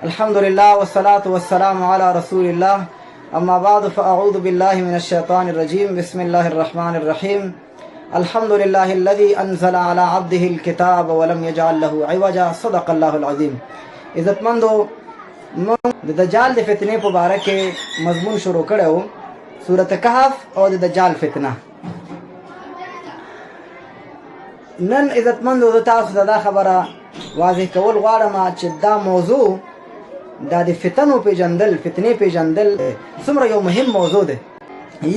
الحمد لله والصلاة والسلام على رسول الله أما بعد فأعوذ بالله من الشيطان الرجيم بسم الله الرحمن الرحيم الحمد لله الذي أنزل على عبده الكتاب ولم يجعل له عوجا صدق الله العظيم. عزتمندو د دجال د فتنې په باره کې مضمون شروع کړو سورۃ کهف او د دجال فتنه. نن عزتمندو د تاسو دا خبره واضح کول غواړم چې دا موضوع دا د فتنو پیژندل فتنې پیژندل څومره یو مهم موضوع ده.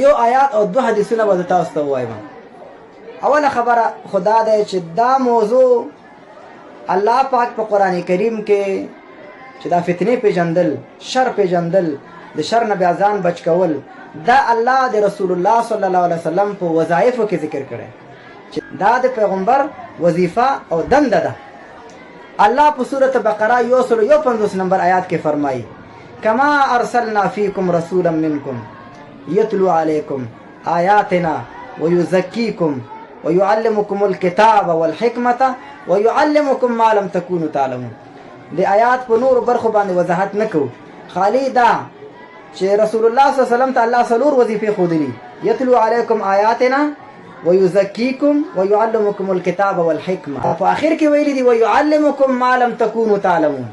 یو آیات او دو حدیثونه به تاسو ته وایم. اوله خبره خدا ده چې دا موضوع الله پاک په قرآن کریم کې چې دا فتنې پیژندل شر پیژندل د شر نه بیا ځان بچ کول دا الله د رسول الله صلی الله علیه وسلم په وظایفو کې ذکر کړی چې دا د پیغمبر وظیفه او دنده ده. الله په سورۃ بقره 151 نمبر آیات کې فرمایي کما ارسلنا فیکم رسولا منکم یتلو علیکم آیاتنا ویزکیکم ویعلمکم الکتاب والحکمة ویعلمکم ما لم تکونوا تعلمون. د آیات په نور برخو باندې وضاحت نکو، خالی دا چې رسول الله صلی الله علیه وسلم ته الله څلور وظیفې ښودلي یتلو علیکم آیاتنا ویزکیکم ویعلمکم الکتاب والحکمة. په آخر کې ویلي دي ویعلمکم ما لم تکونوا تعلمون.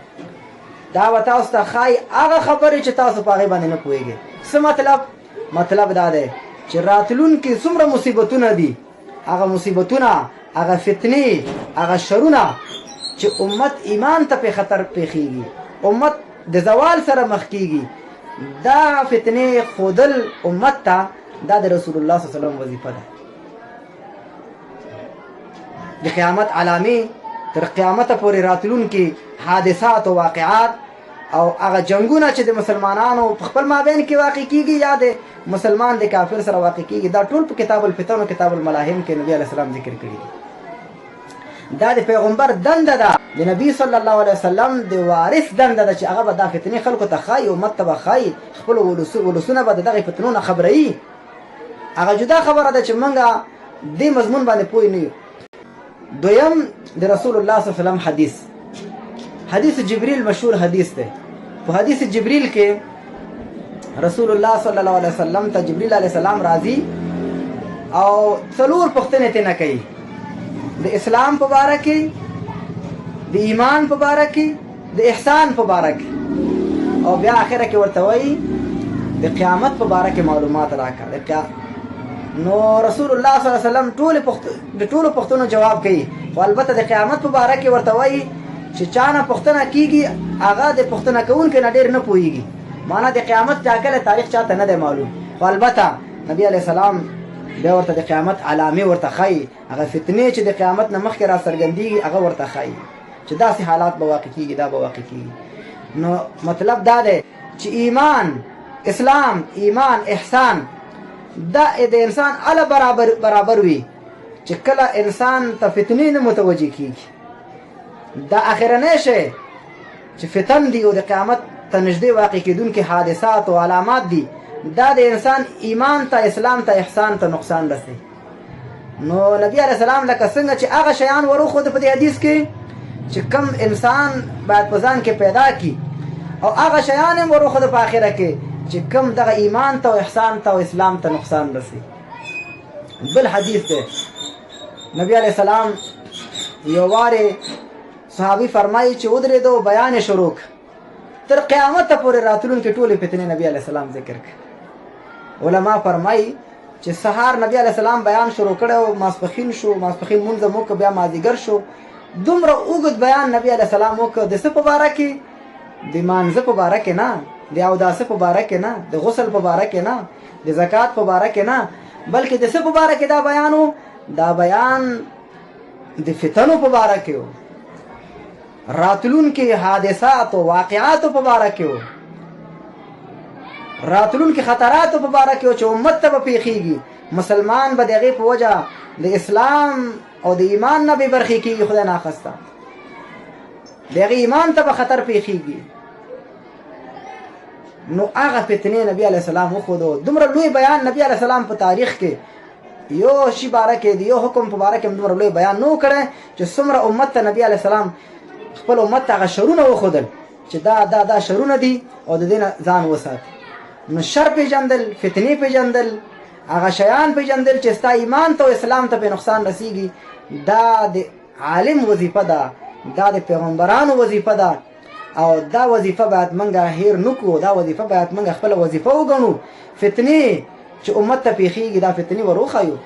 دا و تاسو ته ښایي هغه خبرې چې تاسو په هغې باندې نه پوهېږئ. څه مطلب دا دی چې راتلونکي څومره مصیبتونه دي، هغه مصیبتونه هغه فتنې هغه شرونه چې امت ایمان ته په خطر پیښیږي، امت د زوال سره مخ کیږي، دا فتنې خودل امت ته دا د رسول الله صلی الله علیه وسلم وظیفه ده. د قیامت علامې تر قیامته پورې راتلونکي حادثات او واقعات او هغه جنگونه چې د مسلمانانو په خپل مابین کې واقع کیږي یا د مسلمان د کافر سره واقع کیږي، دا ټول په کتاب الفتن او کتاب الملاهم کې نبی علیه السلام ذکر کړي دي. دا د پیغمبر دنده ده، د نبی صلی الله علیه وسلم د وارث دنده ده چې هغه به دا فتنې خلکو ته ښایي، امت ته به ښایي، خپل ولسونه به د دغې فتنو نه خبروي. هغه جدا خبره ده چې موږ دې مضمون باندې پوه نه یو. دویم د رسول الله صلی الله علیه وسلم حدیث جبریل مشهور حدیث ده. په حدیث جبریل کې رسول الله صلی الله علیه وسلم ته جبریل علیه السلام راځي او څلور پوښتنې ترې نه کوي، د اسلام په باره کې، د ایمان په باره کې، د احسان په باره کې، او بیا آخره کې ورته وایي د قیامت په باره کې معلومات راکړه. نو رسول الله صلی الله علیه وسلم د ټولو پوښتنو جواب کوي، خو البته د قیامت په باره کې ورته وایي چې چا نه پوښتنه کیږي هغه د پوښتنه کوونکي نه ډېر نه پوهېږي، معنا د قیامت ټاکلی تاریخ چاته نه دی معلوم. خو البته نبی علیه السلام بیا ورته د قیامت علامې ورته ښایي، هغه فتنې چې د قیامت نه مخکې را څرګندېږي هغه ورته ښایي چې داسې حالات به واقع کېږي، دا به واقع کېږي. نو مطلب دا دی چې ایمان، اسلام، ایمان، احسان دا د انسان اله برابر وي چې کله انسان ته فتنې نه متوجه کېږي. دا اخرنی شی چې فتن دي او د قیامت ته نږدې واقع کېدونکي حادثات او علامات دي، دا د انسان ایمان ته، اسلام ته، احسان ته نقصان رسوي. نو نبی علیه السلام لکه څنګه چې هغه شیان وروښود په دې حدیث کې چې کم انسان باید په ځان کې پیدا کړي، او هغه شیان هم وروښود په آخره کې چې کم دغه ایمان ته او احسان ته او اسلام ته نقصان رسوي. بل حدیث دی، نبی علیه السلام یو وارې صحابي فرمایي چې ودرېده او بیان یې شروع کړ، تر قیامته پورې راتلونکې ټولې فتنې نبی علیه السلام ذکر کړ. علما فرمایي چې سهار نبی علیه السلام بیان شروع کړی او ماسپښین شو، ماسپښین مونځ هم وکړه، بیا مازدیګر شو، دومره اوږد بیان نبی علیه السلام وکړ. د څه په باره کې؟ د مانځه په باره کې نه، د اوداسه په باره کې نه، د غسل په باره کې نه، د زکات په باره کې نه، بلکې د څه په باره کې دا بیان و؟ دا بیان د فتنو په باره کې و، راتلونکي حادثات او واقعاتو په باره کې و، راتلونکي خطراتو په باره کې و چې امت ته به پیښیږي. مسلمان به د هغې په وجه د اسلام او د ایمان نه بې برخې کېږي، خدای ناخواسته د هغې ایمان ته به خطر پیښیږي. نو هغه فتنې نبی علیه السلام وښودو. دومره لوی بیان نبی علیه السلام په تاریخ کې یو شي باره کې د یو حکم په باره کې دومره لوی بیان نو کړی چې څومره امت ته نبی علیه السلام خپل امت ته هغه شرونه وښودل چې دا شرونه دي او د دې نه ځان وساتي. نو شر پیژندل، فتنې پیژندل، هغه شیان پیژندل چې ستا ایمان ته او اسلام ته په نقصان رسیږي، دا د عالم وظیفه ده، دا د پیغمبرانو وظیفه ده او دا وظیفه باید منګه هیر نکو، دا وظیفه باید منګه خپل وظیفه وګڼو. فتنې چې امت ته پیښیږي دا فتنې وروخایو.